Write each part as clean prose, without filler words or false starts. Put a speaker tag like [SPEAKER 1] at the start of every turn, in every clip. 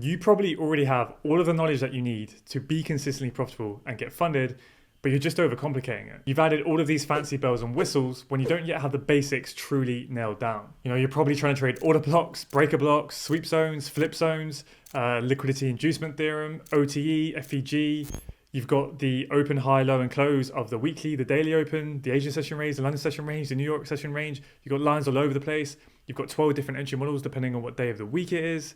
[SPEAKER 1] you probably already have all of the knowledge that you need to be consistently profitable and get funded, but you're just overcomplicating it. You've added all of these fancy bells and whistles when you don't yet have the basics truly nailed down. You're probably trying to trade order blocks, breaker blocks, sweep zones, flip zones, liquidity inducement theorem, OTE, FEG. You've got the open, high, low, and close of the weekly, the daily open, the Asian session range, the London session range, the New York session range. You've got lines all over the place. You've got 12 different entry models depending on what day of the week it is.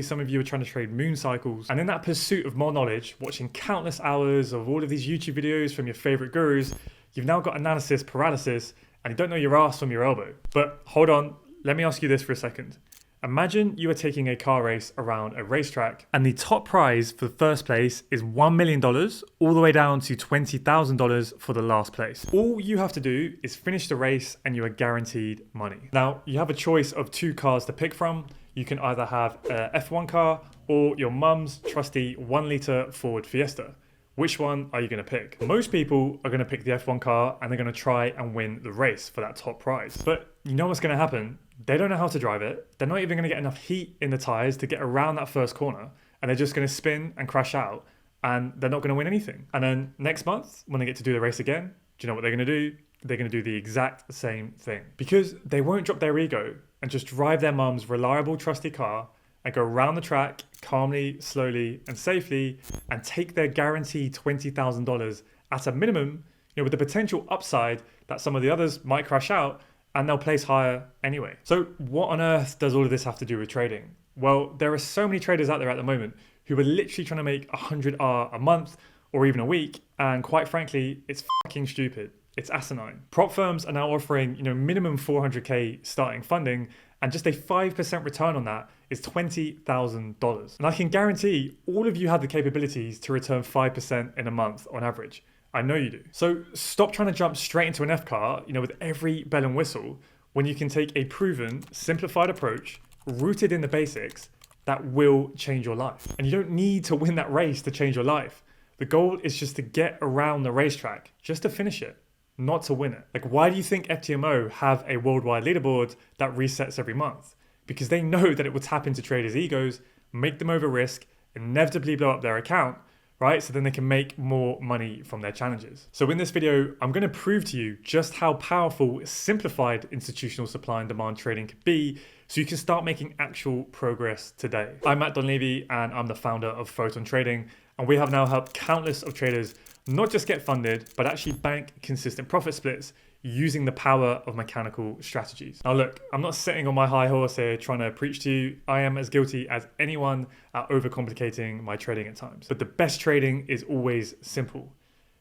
[SPEAKER 1] Some of you are trying to trade moon cycles. And in that pursuit of more knowledge, watching countless hours of all of these YouTube videos from your favorite gurus, you've now got analysis paralysis and you don't know your ass from your elbow. But hold on, let me ask you this for a second. Imagine you are taking a car race around a racetrack and the top prize for the first place is $1 million all the way down to $20,000 for the last place. All you have to do is finish the race and you are guaranteed money. Now, you have a choice of 2 cars to pick from. You can either have a F1 car or your mum's trusty 1-litre Ford Fiesta. Which one are you going to pick? Most people are going to pick the F1 car and they're going to try and win the race for that top prize. But you know what's going to happen? They don't know how to drive it. They're not even going to get enough heat in the tires to get around that first corner. And they're just going to spin and crash out. And they're not going to win anything. And then next month, when they get to do the race again, do you know what they're going to do? They're going to do the exact same thing. Because they won't drop their ego and just drive their mum's reliable, trusty car and go around the track calmly, slowly, and safely and take their guaranteed $20,000 at a minimum, with the potential upside that some of the others might crash out and they'll place higher anyway. So what on earth does all of this have to do with trading? Well, there are so many traders out there at the moment who are literally trying to make 100R a month or even a week. And quite frankly, it's fucking stupid. It's asinine. Prop firms are now offering, minimum 400K starting funding, and just a 5% return on that is $20,000. And I can guarantee all of you have the capabilities to return 5% in a month on average. I know you do. So stop trying to jump straight into an F car, with every bell and whistle, when you can take a proven, simplified approach rooted in the basics that will change your life. And you don't need to win that race to change your life. The goal is just to get around the racetrack, just to finish it, not to win it. Like, why do you think FTMO have a worldwide leaderboard that resets every month? Because they know that it will tap into traders' egos, make them over risk, inevitably blow up their account, right? So then they can make more money from their challenges. So in this video, I'm going to prove to you just how powerful simplified institutional supply and demand trading can be, so you can start making actual progress today. I'm Matt Donlevy and I'm the founder of Photon Trading, and we have now helped countless of traders not just get funded, but actually bank consistent profit splits using the power of mechanical strategies. Now look, I'm not sitting on my high horse here trying to preach to you. I am as guilty as anyone at overcomplicating my trading at times. But the best trading is always simple.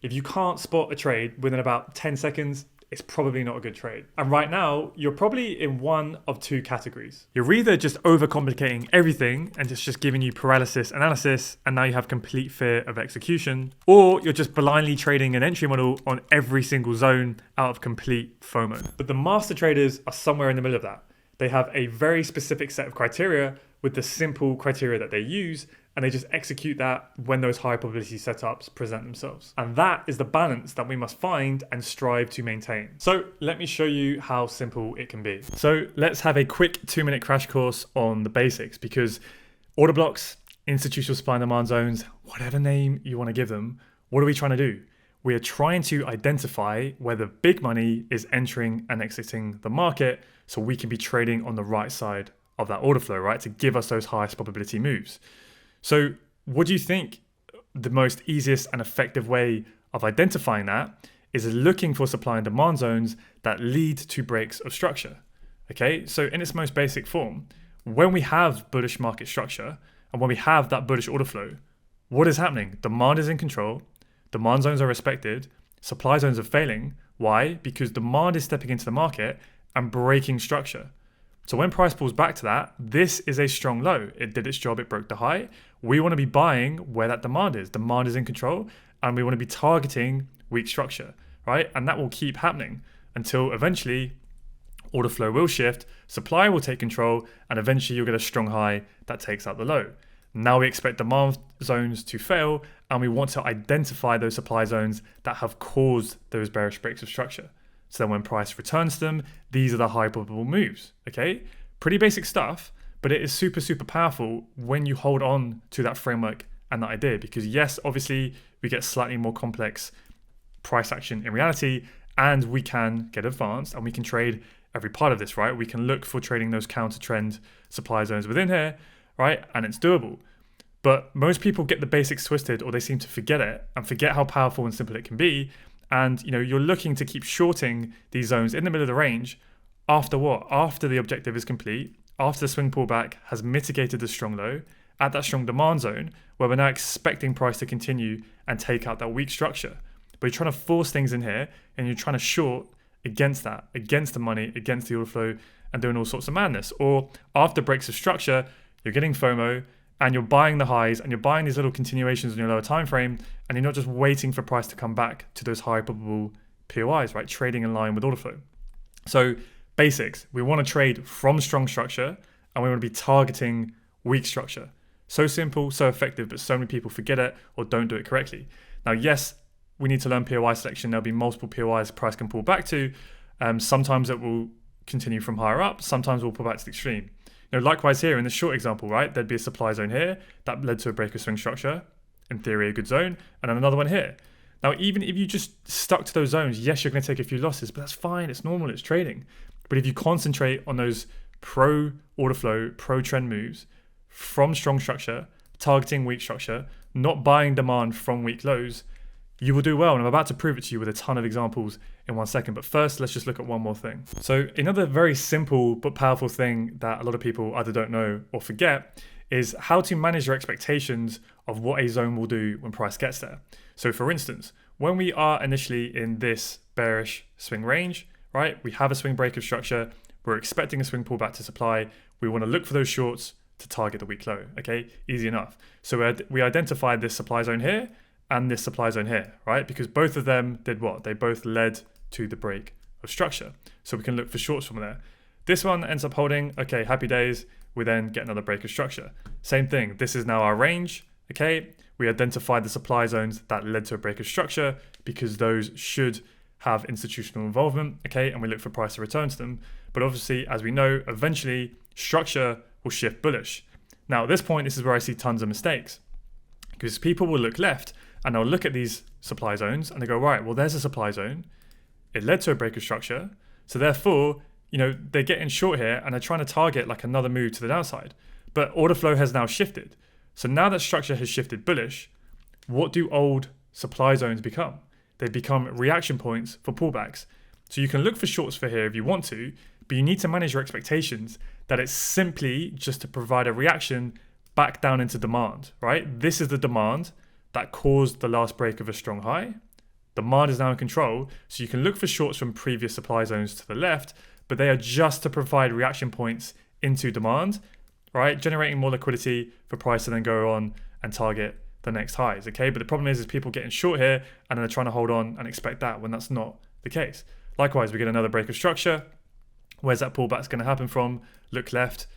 [SPEAKER 1] If you can't spot a trade within about 10 seconds, it's probably not a good trade. And right now, you're probably in one of 2 categories. You're either just overcomplicating everything and it's just giving you paralysis analysis, and now you have complete fear of execution, or you're just blindly trading an entry model on every single zone out of complete FOMO. But the master traders are somewhere in the middle of that. They have a very specific set of criteria with the simple criteria that they use, and they just execute that when those high probability setups present themselves. And that is the balance that we must find and strive to maintain. So let me show you how simple it can be. So let's have a quick 2-minute crash course on the basics, because order blocks, institutional supply and demand zones, whatever name you want to give them, what are we trying to do? We are trying to identify where the big money is entering and exiting the market, so we can be trading on the right side of that order flow, right? To give us those highest probability moves. So what do you think the most easiest and effective way of identifying that is looking for supply and demand zones that lead to breaks of structure? Okay, so in its most basic form, when we have bullish market structure and when we have that bullish order flow, what is happening? Demand is in control, demand zones are respected, supply zones are failing. Why? Because demand is stepping into the market and breaking structure. So when price pulls back to that, this is a strong low. It did its job, it broke the high. We want to be buying where that demand is. Demand is in control, and we want to be targeting weak structure, right? And that will keep happening until eventually order flow will shift, supply will take control, and eventually you'll get a strong high that takes out the low. Now we expect demand zones to fail, and we want to identify those supply zones that have caused those bearish breaks of structure. So then when price returns to them, these are the high probable moves, okay? Pretty basic stuff, But it is super, super powerful when you hold on to that framework and that idea, because yes, obviously we get slightly more complex price action in reality, and we can get advanced and we can trade every part of this, right? We can look for trading those counter trend supply zones within here, right? And it's doable. But most people get the basics twisted, or they seem to forget it and forget how powerful and simple it can be. And you're looking to keep shorting these zones in the middle of the range after what? After the objective is complete, after the swing pullback has mitigated the strong low at that strong demand zone, where we're now expecting price to continue and take out that weak structure. But you're trying to force things in here, and you're trying to short against that, against the money, against the order flow, and doing all sorts of madness. Or after breaks of structure, you're getting FOMO, and you're buying the highs, and you're buying these little continuations in your lower time frame, and you're not just waiting for price to come back to those high probable POIs, right? Trading in line with order flow. So basics, we want to trade from strong structure, and we want to be targeting weak structure. So simple, so effective, but so many people forget it or don't do it correctly. Now, yes, we need to learn POI selection. There'll be multiple POIs price can pull back to. Sometimes it will continue from higher up. Sometimes we'll pull back to the extreme. Likewise here in this short example, right, there'd be a supply zone here that led to a break of swing structure, in theory a good zone, and then another one here. Now, even if you just stuck to those zones, yes, you're going to take a few losses, but that's fine. It's normal. It's trading. But if you concentrate on those pro order flow, pro trend moves from strong structure, targeting weak structure, not buying demand from weak lows, you will do well. And I'm about to prove it to you with a ton of examples in 1 second. But first, let's just look at one more thing. So another very simple but powerful thing that a lot of people either don't know or forget is how to manage your expectations of what a zone will do when price gets there. So for instance, when we are initially in this bearish swing range, right, we have a swing break of structure, we're expecting a swing pullback to supply, we want to look for those shorts to target the weak low, okay? Easy enough. So we identified this supply zone here and this supply zone here, right? Because both of them did what? They both led to the break of structure. So we can look for shorts from there. This one ends up holding, okay, happy days. We then get another break of structure. Same thing, this is now our range, okay? We identified the supply zones that led to a break of structure because those should have institutional involvement, okay? And we look for price to return to them. But obviously, as we know, eventually structure will shift bullish. Now at this point, this is where I see tons of mistakes, because people will look left and they'll look at these supply zones and they go, right, well, there's a supply zone. It led to a break of structure. So therefore, they're getting short here and they're trying to target like another move to the downside. But order flow has now shifted. So now that structure has shifted bullish, what do old supply zones become? They become reaction points for pullbacks. So you can look for shorts for here if you want to, but you need to manage your expectations that it's simply just to provide a reaction back down into demand, right? This is the demand that caused the last break of a strong high. Demand is now in control, so you can look for shorts from previous supply zones to the left, but they are just to provide reaction points into demand, right? Generating more liquidity for price to then go on and target the next highs, okay? But the problem is people getting short here and they're trying to hold on and expect that when that's not the case. Likewise, we get another break of structure. Where's that pullback going to happen from? Look left,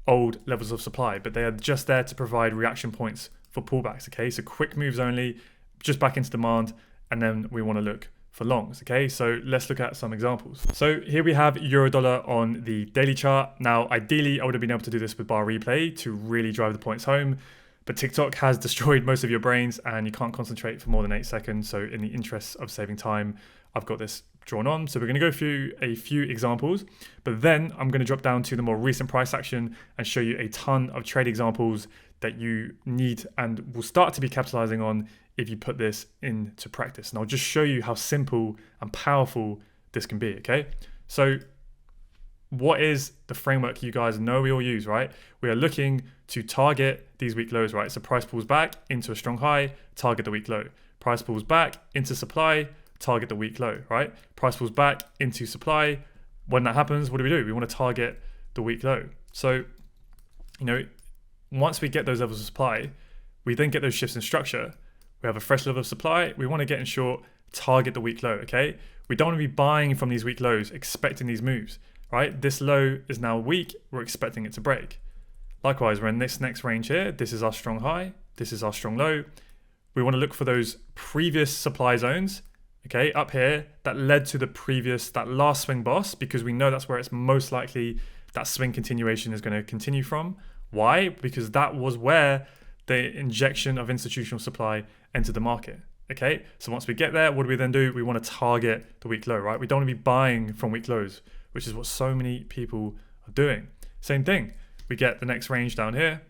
[SPEAKER 1] old levels of supply, but they are just there to provide reaction points for pullbacks, okay? So quick moves only, just back into demand, and then we want to look for longs, okay? So let's look at some examples. So here we have euro dollar on the daily chart. Now, ideally, I would have been able to do this with bar replay to really drive the points home, but TikTok has destroyed most of your brains and you can't concentrate for more than 8 seconds. So in the interest of saving time, I've got this drawn on. So we're going to go through a few examples, but then I'm going to drop down to the more recent price action and show you a ton of trade examples that you need and will start to be capitalizing on if you put this into practice. And I'll just show you how simple and powerful this can be, okay? So what is the framework you guys know we all use, right? We are looking to target these weak lows, right? So price pulls back into a strong high, target the weak low. Price pulls back into supply, target the weak low, right? Price pulls back into supply. When that happens, what do? We want to target the weak low. So, once we get those levels of supply, we then get those shifts in structure. We have a fresh level of supply. We want to get in short, target the weak low, okay? We don't want to be buying from these weak lows, expecting these moves, right? This low is now weak. We're expecting it to break. Likewise, we're in this next range here. This is our strong high. This is our strong low. We want to look for those previous supply zones, okay, up here that led to that last swing boss, because we know that's where it's most likely that swing continuation is going to continue from. Why? Because that was where the injection of institutional supply entered the market. Okay, so once we get there, what do we then do? We want to target the week low, right? We don't want to be buying from week lows, which is what so many people are doing. Same thing, we get the next range down here.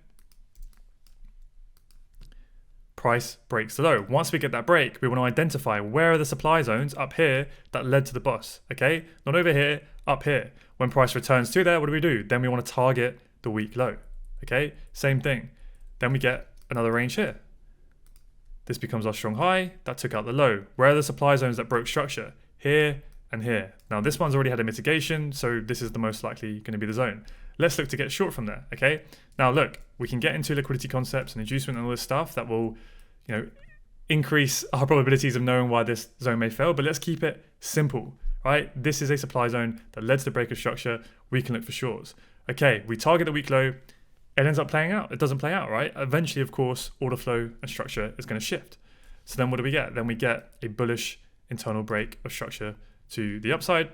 [SPEAKER 1] Price breaks the low. Once we get that break, we want to identify where are the supply zones up here that led to the bust, okay? Not over here, up here. When price returns to there, what do? Then we want to target the week low, okay? Same thing. Then we get another range here. This becomes our strong high, that took out the low. Where are the supply zones that broke structure? Here and here. Now this one's already had a mitigation, so this is the most likely going to be the zone. Let's look to get short from there, okay? Now look, we can get into liquidity concepts and inducement and all this stuff that will, increase our probabilities of knowing why this zone may fail, but let's keep it simple, right? This is a supply zone that led to the break of structure. We can look for shorts. Okay, we target the week low. It ends up playing out. It doesn't play out, right? Eventually, of course, order flow and structure is going to shift. So then what do we get? Then we get a bullish internal break of structure to the upside.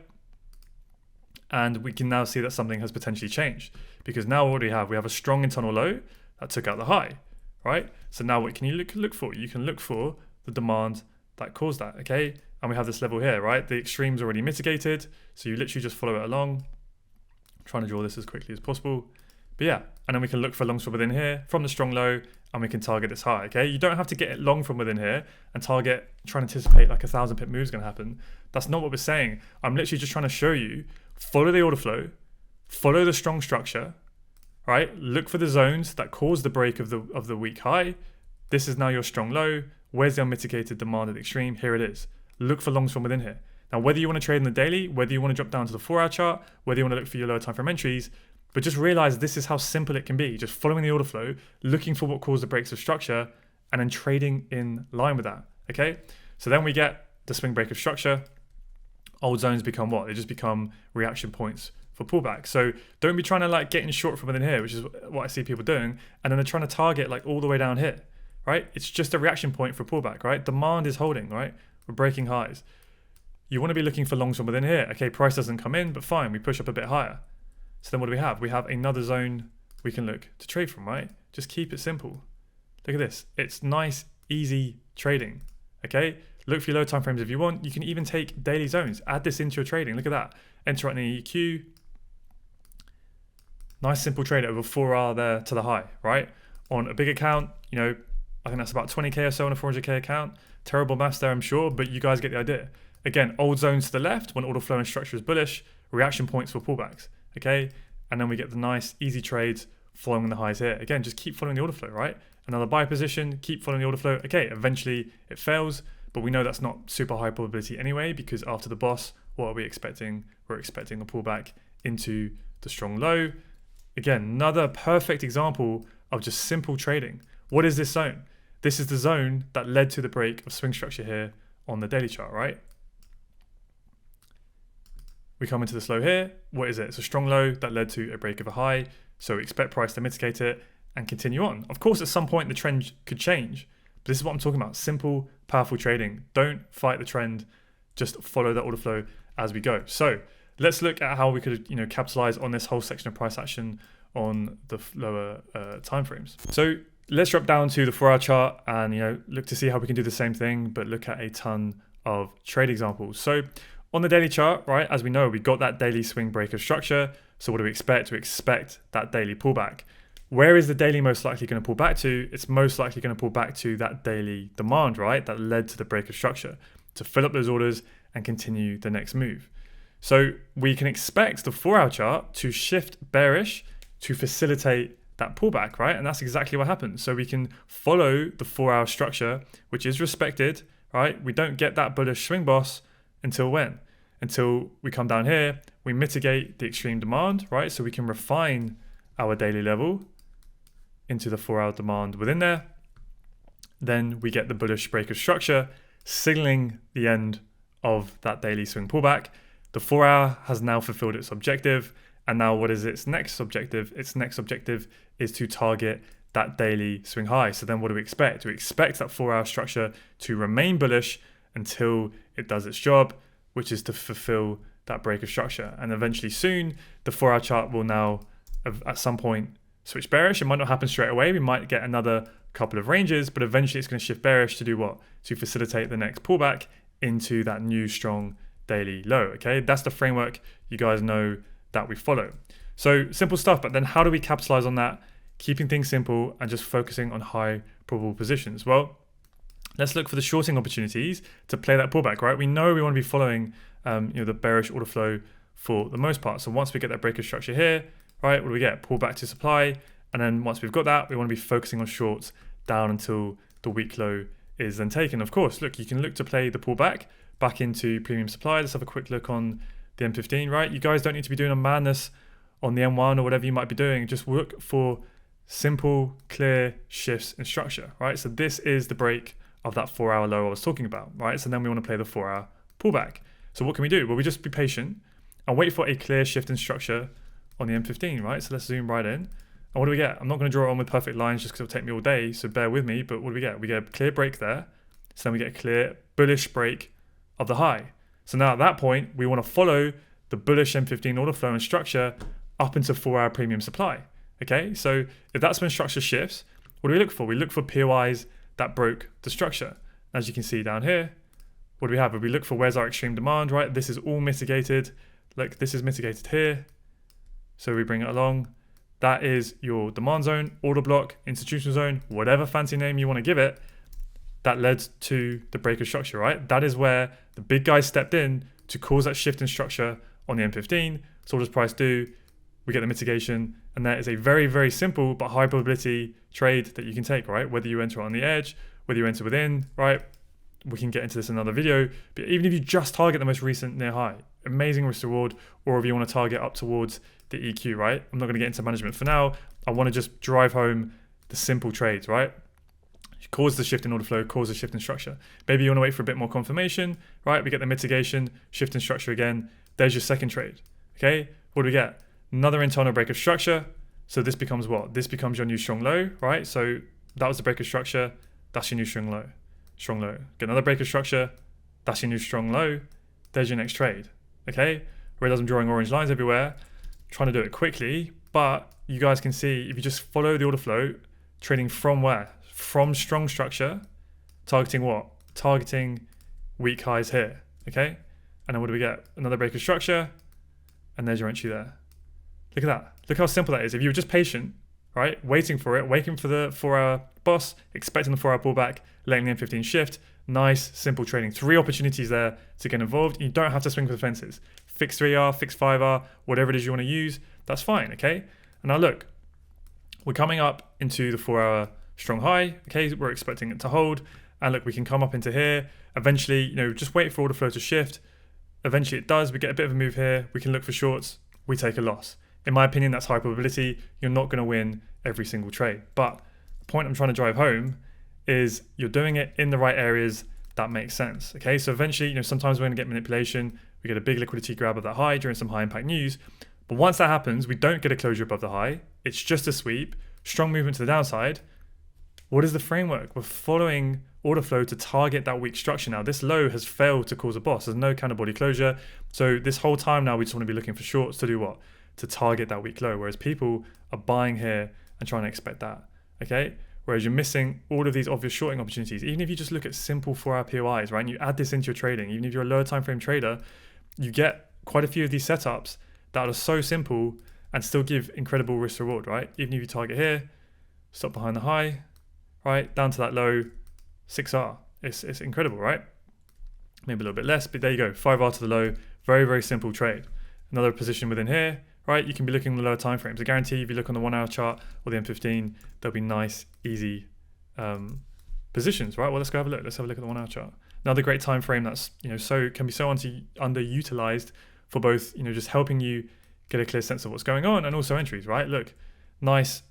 [SPEAKER 1] And we can now see that something has potentially changed, because now what do we have? We have a strong internal low that took out the high, right? So now what can you look for? You can look for the demand that caused that, okay? And we have this level here, right? The extreme's already mitigated. So you literally just follow it along. I'm trying to draw this as quickly as possible. But yeah, and then we can look for longs from within here, from the strong low, and we can target this high, okay? You don't have to get it long from within here and try and anticipate like 1,000 pip move is gonna happen. That's not what we're saying. I'm literally just trying to show you, follow the order flow, follow the strong structure, right? Look for the zones that cause the break of the weak high. This is now your strong low. Where's the unmitigated demand at the extreme? Here it is. Look for longs from within here. Now, whether you want to trade in the daily, whether you want to drop down to the 4-hour chart, whether you want to look for your lower time frame entries, but just realize this is how simple it can be. Just following the order flow, looking for what caused the breaks of structure, and then trading in line with that, okay? So then we get the swing break of structure. Old zones become what? They just become reaction points for pullback. So don't be trying to like get in short from within here, which is what I see people doing, and then they're trying to target like all the way down here, right? It's just a reaction point for pullback, right? Demand is holding, right? We're breaking highs. You want to be looking for longs from within here. Okay, price doesn't come in, but fine, we push up a bit higher. So then what do we have? We have another zone we can look to trade from, right? Just keep it simple. Look at this. It's nice, easy trading, okay? Look for your low time frames if you want. You can even take daily zones. Add this into your trading. Look at that. Enter at an EQ. Nice, simple trade over 4R there to the high, right? On a big account, I think that's about 20K or so on a 400K account. Terrible maths there, I'm sure, but you guys get the idea. Again, old zones to the left when order flow and structure is bullish, reaction points for pullbacks, okay? And then we get the nice, easy trades following the highs here. Again, just keep following the order flow, right? Another buy position, keep following the order flow. Okay, eventually it fails, but we know that's not super high probability anyway, because after the boss, what are we expecting? We're expecting a pullback into the strong low. Again, another perfect example of just simple trading. What is this zone? This is the zone that led to the break of swing structure here on the daily chart, right? We come into this low here. What is it? It's a strong low that led to a break of a high. So we expect price to mitigate it and continue on. Of course, at some point the trend could change, but this is what I'm talking about. Simple, powerful trading. Don't fight the trend. Just follow that order flow as we go. So let's look at how we could, capitalize on this whole section of price action on the lower timeframes. So let's drop down to the 4-hour chart and, look to see how we can do the same thing, but look at a ton of trade examples. So on the daily chart, right, as we know, we got that daily swing break of structure. So what do we expect? We expect that daily pullback. Where is the daily most likely going to pull back to? It's most likely going to pull back to that daily demand, right, that led to the break of structure, to fill up those orders and continue the next move. So we can expect the 4-hour chart to shift bearish to facilitate that pullback, right? And that's exactly what happens. So we can follow the 4-hour structure, which is respected, right? We don't get that bullish swing boss until when? Until we come down here, we mitigate the extreme demand, right? So we can refine our daily level into the 4-hour demand within there. Then we get the bullish break of structure, signaling the end of that daily swing pullback. The 4-hour has now fulfilled its objective. And now what is its next objective? Its next objective is to target that daily swing high. So then what do we expect? We expect that 4-hour structure to remain bullish until it does its job, which is to fulfill that break of structure. And eventually soon, the 4-hour chart will now, at some point, switch bearish. It might not happen straight away. We might get another couple of ranges, but eventually it's going to shift bearish to do what? To facilitate the next pullback into that new strong daily low. Okay, that's the framework you guys know that we follow. So simple stuff, but then how do we capitalize on that? Keeping things simple and just focusing on high probable positions. Well, let's look for the shorting opportunities to play that pullback, right? We know we want to be following the bearish order flow for the most part. So once we get that break of structure here, right, what do we get? Pullback to supply. And then once we've got that, we want to be focusing on shorts down until the week low is then taken. Of course, look, you can look to play the pullback back into premium supply. Let's have a quick look on the M15, right? You guys don't need to be doing a madness on the M1 or whatever you might be doing. Just look for simple, clear shifts in structure, right? So this is the break of that 4-hour low I was talking about, right? So then we want to play the 4-hour pullback. So what can we do? Well, we just be patient and wait for a clear shift in structure on the M15, right? So let's zoom right in. And what do we get? I'm not going to draw it on with perfect lines just because it'll take me all day, so bear with me. But what do we get? We get a clear break there. So then we get a clear bullish break of the high. So now at that point, we want to follow the bullish M15 order flow and structure up into 4-hour premium supply. Okay, so if that's when structure shifts, what do we look for? We look for POIs that broke the structure. As you can see down here, what do we have? We look for where's our extreme demand, right? This is all mitigated. Look, this is mitigated here. So we bring it along. That is your demand zone, order block, institutional zone, whatever fancy name you want to give it. That led to the break of structure, right? That is where the big guys stepped in to cause that shift in structure on the M15. So what does price do? We get the mitigation, and that is a very, very simple but high probability trade that you can take, right? Whether you enter on the edge, whether you enter within, right? We can get into this in another video, but even if you just target the most recent near high, amazing risk reward, or if you want to target up towards the EQ, right? I'm not going to get into management for now. I want to just drive home the simple trades, right? Cause the shift in order flow, cause the shift in structure. Maybe you want to wait for a bit more confirmation, right? We get the mitigation, shift in structure again. There's your second trade, okay? What do we get? Another internal break of structure. So this becomes what? This becomes your new strong low, right? So that was the break of structure. That's your new strong low. Strong low. Get another break of structure. That's your new strong low. There's your next trade, okay? Realize I'm drawing orange lines everywhere, trying to do it quickly, but you guys can see if you just follow the order flow, trading from where? From strong structure, targeting what? Targeting weak highs here, okay? And then what do we get? Another break of structure, and there's your entry there. Look at that. Look how simple that is. If you were just patient, right, waiting for it, waiting for the 4-hour boss, expecting the 4-hour pullback, letting the M15 shift, nice, simple trading. 3 opportunities there to get involved. You don't have to swing for the fences. Fix 3R, fix 5R, whatever it is you want to use, that's fine, okay? And now look, we're coming up into the 4-hour strong high, okay? We're expecting it to hold. And look, we can come up into here. Eventually, just wait for order flow to shift. Eventually it does. We get a bit of a move here. We can look for shorts. We take a loss. In my opinion, that's high probability. You're not going to win every single trade. But the point I'm trying to drive home is you're doing it in the right areas that makes sense. Okay, so eventually, sometimes we're going to get manipulation. We get a big liquidity grab of that high during some high impact news. But once that happens, we don't get a closure above the high. It's just a sweep, strong movement to the downside. What is the framework? We're following order flow to target that weak structure now. This low has failed to cause a boss. There's no candle body closure. So this whole time now, we just want to be looking for shorts to do what? To target that weak low, whereas people are buying here and trying to expect that, okay? Whereas you're missing all of these obvious shorting opportunities. Even if you just look at simple 4-hour POIs, right, and you add this into your trading, even if you're a lower time frame trader, you get quite a few of these setups that are so simple and still give incredible risk reward, right? Even if you target here, stop behind the high, right, down to that low, 6R. It's incredible, right? Maybe a little bit less, but there you go, 5R to the low, very, very simple trade. Another position within here, right, you can be looking at the lower time frames. I guarantee if you look on the 1-hour chart or the M15, there'll be nice, easy positions, right? Well, let's go have a look. Let's have a look at the 1-hour chart. Another great time frame that's can be so underutilized for both just helping you get a clear sense of what's going on and also entries, right? Look, nice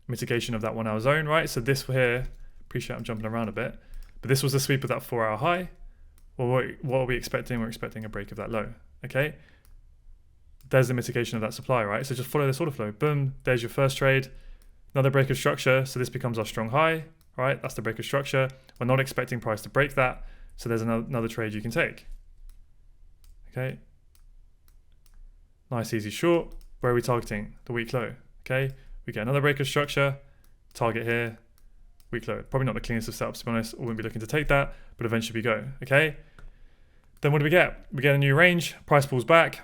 [SPEAKER 1] mitigation of that 1-hour zone, right? So this here, appreciate I'm jumping around a bit, but this was the sweep of that 4-hour high. Well, what are we expecting? We're expecting a break of that low, okay? There's the mitigation of that supply, right? So just follow this order flow. Boom, there's your first trade. Another break of structure. So this becomes our strong high, right? That's the break of structure. We're not expecting price to break that. So there's another trade you can take. Okay. Nice, easy short. Where are we targeting? The weak low, okay? We get another break of structure, target here, weak low. Probably not the cleanest of setups, to be honest. I wouldn't be looking to take that, but eventually we go, okay? Then what do we get? We get a new range, price pulls back,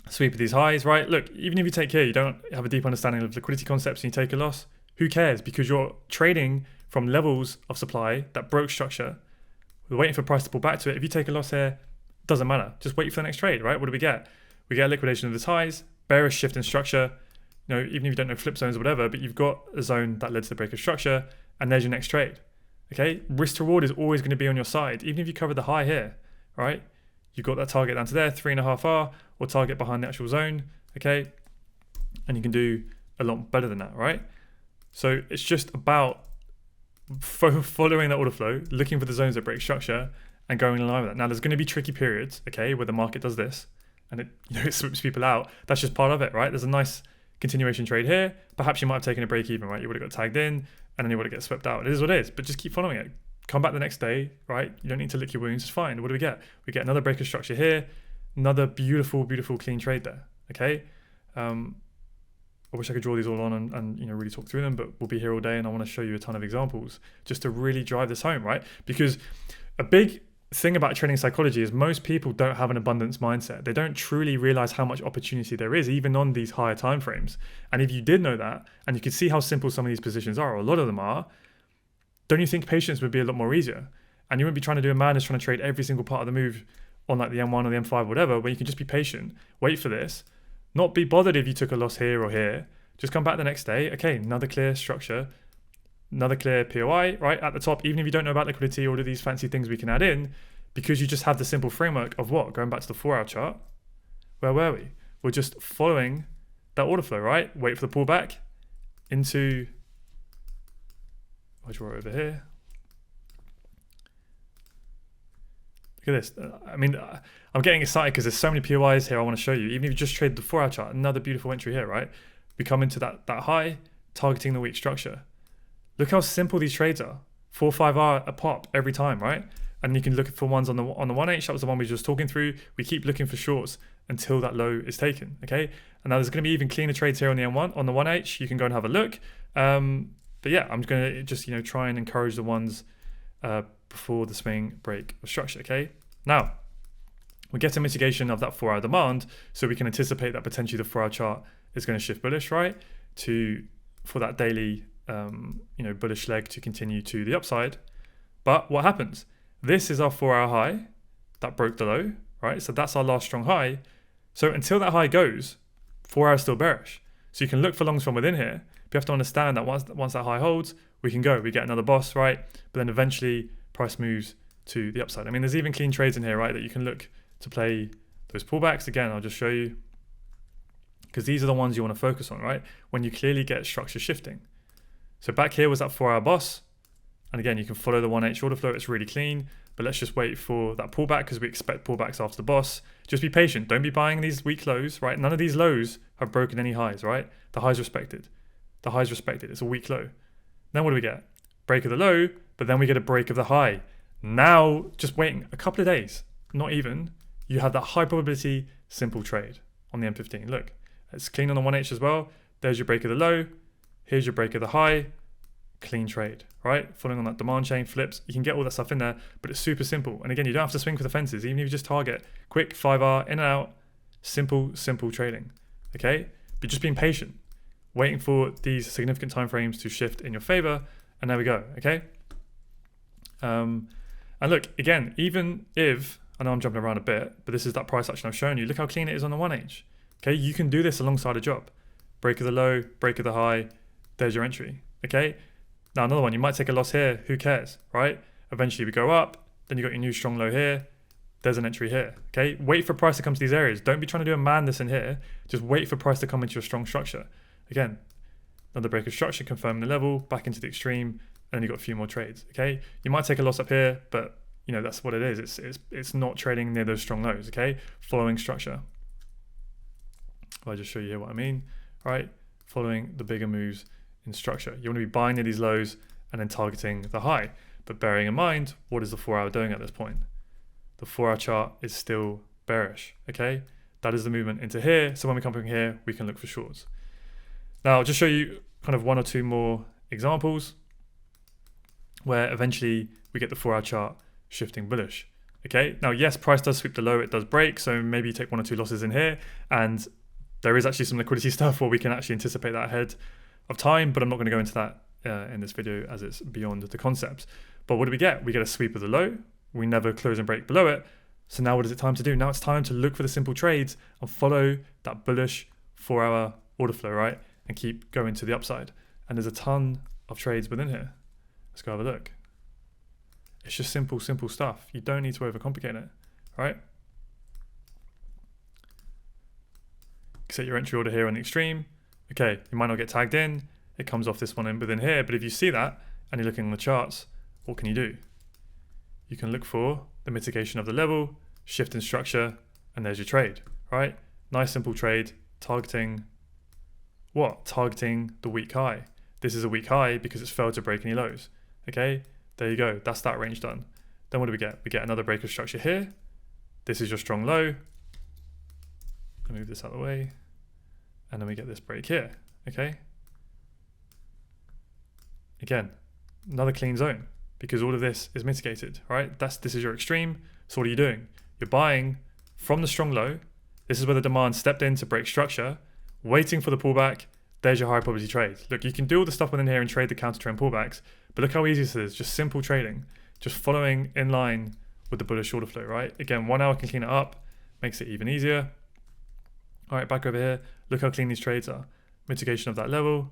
[SPEAKER 1] sweep of these highs, right? Look, even if you take here, you don't have a deep understanding of liquidity concepts and you take a loss, who cares? Because you're trading from levels of supply that broke structure. We're waiting for price to pull back to it. If you take a loss here, doesn't matter. Just wait for the next trade, right? What do we get? We get a liquidation of the highs, bearish shift in structure. You know, even if you don't know flip zones or whatever, but you've got a zone that led to the break of structure, and there's your next trade. Okay, risk to reward is always going to be on your side, even if you cover the high here, right? You've got that target down to there, 3.5R, or target behind the actual zone, okay? And you can do a lot better than that, right? So it's just about following that order flow, looking for the zones that break structure, and going in line with that. Now, there's going to be tricky periods, okay, where the market does this, and it, you know, it sweeps people out. That's just part of it, right? There's a nice continuation trade here. Perhaps you might have taken a break even, right? You would have got tagged in, and then you would have get swept out. It is what it is, but just keep following it. Come back the next day, right? You don't need to lick your wounds. It's fine. What do we get? We get another break of structure here, another beautiful, beautiful clean trade there, okay? I wish I could draw these all on and you know, really talk through them, but we'll be here all day and I want to show you a ton of examples just to really drive this home, right? Because a big thing about trading psychology is most people don't have an abundance mindset. They don't truly realize how much opportunity there is, even on these higher time frames. And if you did know that, and you could see how simple some of these positions are, or a lot of them are, don't you think patience would be a lot more easier? And you wouldn't be trying to do a madness trying to trade every single part of the move on like the M1 or the M5 or whatever, where you can just be patient, wait for this, not be bothered if you took a loss here or here, just come back the next day, okay, another clear structure, another clear POI, right, at the top, even if you don't know about liquidity or all of these fancy things we can add in, because you just have the simple framework of what? Going back to the 4-hour chart, where were we? We're just following that order flow, right? Wait for the pullback into, I'll draw it over here. Look at this. I mean, I'm getting excited because there's so many POIs here I want to show you. Even if you just trade the 4-hour chart, another beautiful entry here, right? We come into that high, targeting the weak structure. Look how simple these trades are. 4 or 5R a pop every time, right? And you can look for ones on the 1H. That was the one we were just talking through. We keep looking for shorts until that low is taken, okay? And now there's going to be even cleaner trades here on the M1, on the 1H. You can go and have a look. But yeah, I'm going to just, you know, try and encourage the ones before the swing break of structure, okay? Now, we get a mitigation of that 4-hour demand, so we can anticipate that potentially the 4-hour chart is going to shift bullish, right? For that daily, you know, bullish leg to continue to the upside. But what happens? This is our 4-hour high that broke the low, right? So that's our last strong high. So until that high goes, 4 hours still bearish. So you can look for longs from within here. But you have to understand that once that high holds, we can go. We get another boss, right? But then eventually price moves to the upside. I mean, there's even clean trades in here, right? That you can look to play those pullbacks. Again, I'll just show you, because these are the ones you want to focus on, right? When you clearly get structure shifting. So back here was that 4-hour boss. And again, you can follow the 1H order flow. It's really clean, but let's just wait for that pullback because we expect pullbacks after the boss. Just be patient. Don't be buying these weak lows, right? None of these lows have broken any highs, right? The high's respected. The high's respected. It's a weak low. Then what do we get? Break of the low, but then we get a break of the high. Now, just waiting a couple of days, not even, you have that high probability simple trade on the M15. Look, it's clean on the 1H as well. There's your break of the low. Here's your break of the high. Clean trade, right? Following on that demand chain, flips, you can get all that stuff in there, but it's super simple. And again, you don't have to swing for the fences, even if you just target quick 5R in and out, simple trading, okay? But just being patient, waiting for these significant time frames to shift in your favor, and there we go, okay? And look, again, even if, I know I'm jumping around a bit, but this is that price action I've shown you. Look how clean it is on the 1H, okay? You can do this alongside a job. Break of the low, break of the high, there's your entry, okay? Now another one, you might take a loss here, who cares, right? Eventually we go up, then you got your new strong low here, there's an entry here, okay? Wait for price to come to these areas. Don't be trying to do a madness in here, just wait for price to come into a strong structure. Again, another break of structure, confirming the level, back into the extreme, and then you got a few more trades, okay? You might take a loss up here, but you know, that's what it is. It's not trading near those strong lows, okay? Following structure. I'll just show you here what I mean, right? Following the bigger moves in structure. You want to be buying near these lows and then targeting the high. But bearing in mind, what is the 4-hour doing at this point? The 4-hour chart is still bearish, okay? That is the movement into here. So when we come from here, we can look for shorts. Now I'll just show you kind of one or two more examples where eventually we get the 4-hour chart shifting bullish. Okay, now yes, price does sweep the low, it does break, so maybe you take 1 or 2 losses in here, and there is actually some liquidity stuff where we can actually anticipate that ahead of time, but I'm not going to go into that in this video as it's beyond the concepts. But what do we get? We get a sweep of the low, we never close and break below it, so now what is it time to do? Now it's time to look for the simple trades and follow that bullish 4-hour order flow, right? And keep going to the upside. And there's a ton of trades within here. Let's go have a look. It's just simple stuff. You don't need to overcomplicate it, right? Set your entry order here on the extreme. Okay, you might not get tagged in. It comes off this one in within here, but if you see that and you're looking on the charts, what can you do? You can look for the mitigation of the level, shift in structure, and there's your trade, right? Nice simple trade, targeting what? Targeting the weak high. This is a weak high because it's failed to break any lows. Okay, there you go. That's that range done. Then what do we get? We get another break of structure here. This is your strong low. I'll move this out of the way. And then we get this break here. Okay. Again, another clean zone because all of this is mitigated, right? This is your extreme. So what are you doing? You're buying from the strong low. This is where the demand stepped in to break structure, waiting for the pullback. There's your high probability trade. Look, you can do all the stuff within here and trade the counter trend pullbacks, but look how easy this is. Just simple trading, just following in line with the bullish order flow, right? Again, 1 hour can clean it up, makes it even easier. All right, back over here. Look how clean these trades are. Mitigation of that level,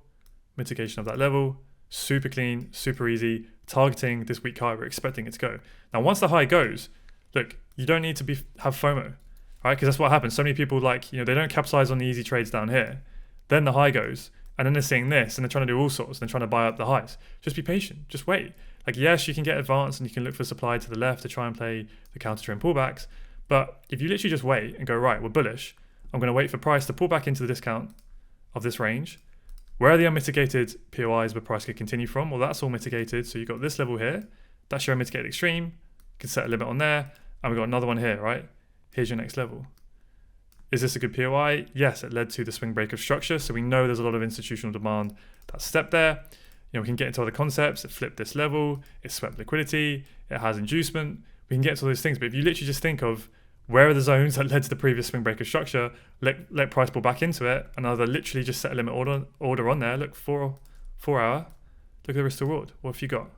[SPEAKER 1] super clean, super easy, targeting this weak high. We're expecting it to go. Now, once the high goes, look, you don't need to have FOMO, right? Because that's what happens. So many people they don't capitalize on the easy trades down here. Then the high goes, and then they're seeing this, and they're trying to do all sorts, and they're trying to buy up the highs. Just be patient, just wait. Like, yes, you can get advanced, and you can look for supply to the left to try and play the counter trend pullbacks. But if you literally just wait and go, right, we're bullish, I'm going to wait for price to pull back into the discount of this range. Where are the unmitigated POIs where price could continue from? Well, that's all mitigated. So you've got this level here. That's your unmitigated extreme. You can set a limit on there. And we've got another one here, right? Here's your next level. Is this a good POI? Yes, it led to the swing break of structure. So we know there's a lot of institutional demand that stepped there. We can get into other concepts. It flipped this level. It swept liquidity. It has inducement. We can get to all those things. But if you literally just think of where are the zones that led to the previous swing break of structure, let price pull back into it, and either literally just set a limit order on there. Look, 4 hour. Look at the risk to reward. What have you got?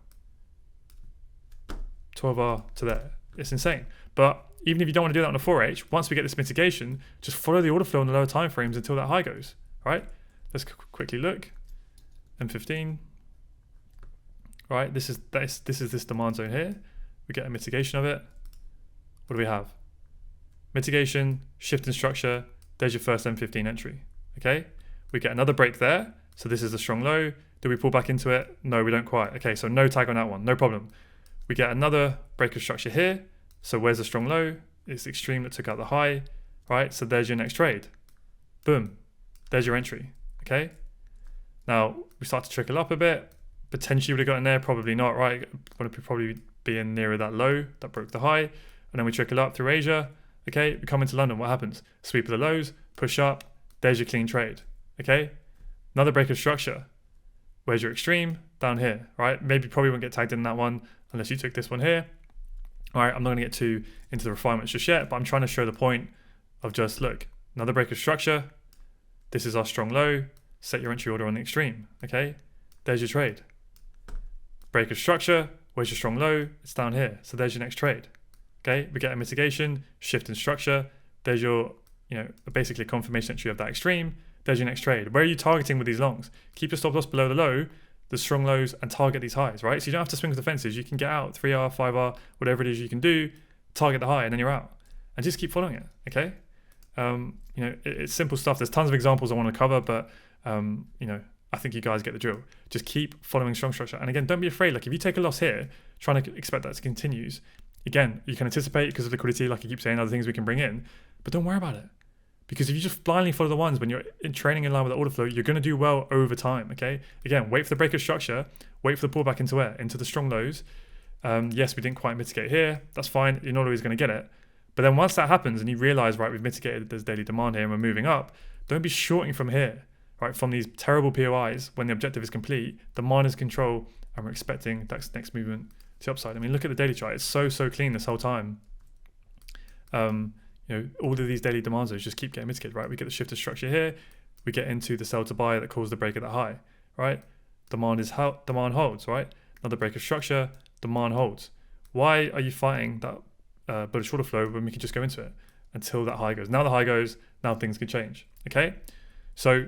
[SPEAKER 1] 12 hour to there. It's insane. But even if you don't want to do that on a 4H, once we get this mitigation, just follow the order flow on the lower time frames until that high goes. Right? Let's quickly look. M15. Right? This is this demand zone here. We get a mitigation of it. What do we have? Mitigation, shift in structure. There's your first M15 entry. Okay? We get another break there. So this is a strong low. Do we pull back into it? No, we don't quite. Okay, so no tag on that one. No problem. We get another break of structure here. So where's the strong low? It's the extreme that took out the high. Right? So there's your next trade. Boom. There's your entry. Okay? Now, we start to trickle up a bit. Potentially would have gotten there. Probably not, right? Want to probably be in nearer that low that broke the high. And then we trickle up through Asia. Okay, we come into London, what happens? Sweep of the lows, push up, there's your clean trade. Okay, another break of structure. Where's your extreme? Down here, right? Maybe probably won't get tagged in that one unless you took this one here. All right, I'm not going to get too into the refinements just yet, but I'm trying to show the point of just, look, another break of structure. This is our strong low. Set your entry order on the extreme. Okay, there's your trade. Break of structure. Where's your strong low? It's down here. So there's your next trade. Okay, we get a mitigation, shift in structure. There's your, basically confirmation entry of that extreme. There's your next trade. Where are you targeting with these longs? Keep your stop loss below the low, the strong lows, and target these highs, right? So you don't have to swing for the fences. You can get out 3R, 5R, whatever it is you can do, target the high, and then you're out. And just keep following it, okay? It's simple stuff. There's tons of examples I want to cover, but, I think you guys get the drill. Just keep following strong structure. And again, don't be afraid. Like if you take a loss here, trying to expect that to continue, again, you can anticipate because of liquidity, like I keep saying, other things we can bring in, but don't worry about it. Because if you just blindly follow the ones when you're training in line with the order flow, you're going to do well over time, okay? Again, wait for the break of structure, wait for the pullback into the strong lows. Yes, we didn't quite mitigate here. That's fine. You're not always going to get it. But then once that happens and you realize, right, we've mitigated this daily demand here and we're moving up, don't be shorting from here, right? From these terrible POIs when the objective is complete, demand is control, and we're expecting that next movement to the upside. I mean, look at the daily chart. It's so clean this whole time. All of these daily demand zones just keep getting mitigated, right? We get the shifted structure here. We get into the sell to buy that caused the break at the high, right? Demand holds, right? Another break of structure, demand holds. Why are you fighting that bullish order flow when we can just go into it until that high goes? Now the high goes, now things can change, okay? So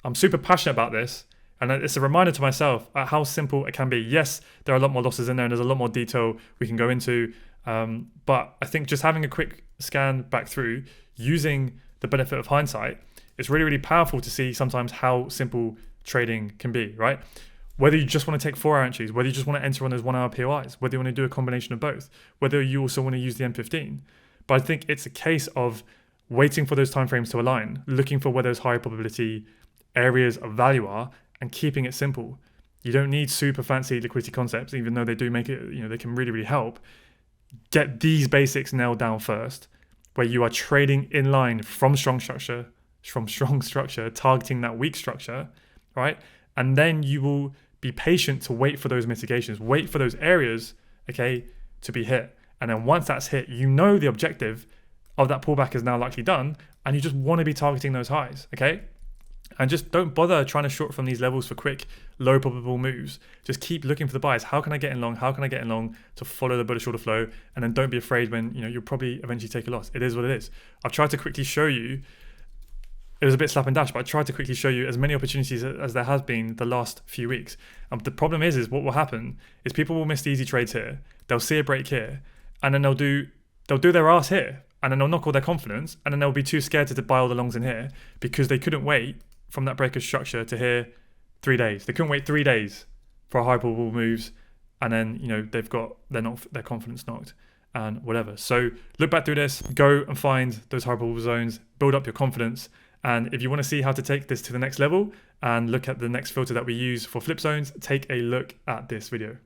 [SPEAKER 1] I'm super passionate about this, and it's a reminder to myself at how simple it can be. Yes, there are a lot more losses in there and there's a lot more detail we can go into, but I think just having a quick scan back through, using the benefit of hindsight, it's really, really powerful to see sometimes how simple trading can be, right? Whether you just want to take 4-hour entries, whether you just want to enter on those 1-hour POIs, whether you want to do a combination of both, whether you also want to use the M15. But I think it's a case of waiting for those timeframes to align, looking for where those higher probability areas of value are, and keeping it simple. You don't need super fancy liquidity concepts, even though they do make it, they can really, really help. Get these basics nailed down first, where you are trading in line from strong structure, targeting that weak structure, right? And then you will be patient to wait for those mitigations, wait for those areas, okay, to be hit. And then once that's hit, the objective of that pullback is now likely done, and you just want to be targeting those highs, okay? And just don't bother trying to short from these levels for quick, low probable moves. Just keep looking for the buys. How can I get in long? How can I get in long to follow the bullish order flow? And then don't be afraid when, you'll probably eventually take a loss. It is what it is. I've tried to quickly show you, it was a bit slap and dash, but I tried to quickly show you as many opportunities as there has been the last few weeks. The problem is what will happen is people will miss the easy trades here. They'll see a break here, and then they'll do their ass here, and then they'll knock all their confidence, and then they'll be too scared to buy all the longs in here because they couldn't wait from that break of structure to here 3 days. They couldn't wait 3 days for high probable moves, and then they've got their confidence knocked and whatever. So look back through this, go and find those high probable zones, build up your confidence. And if you want to see how to take this to the next level and look at the next filter that we use for flip zones, take a look at this video.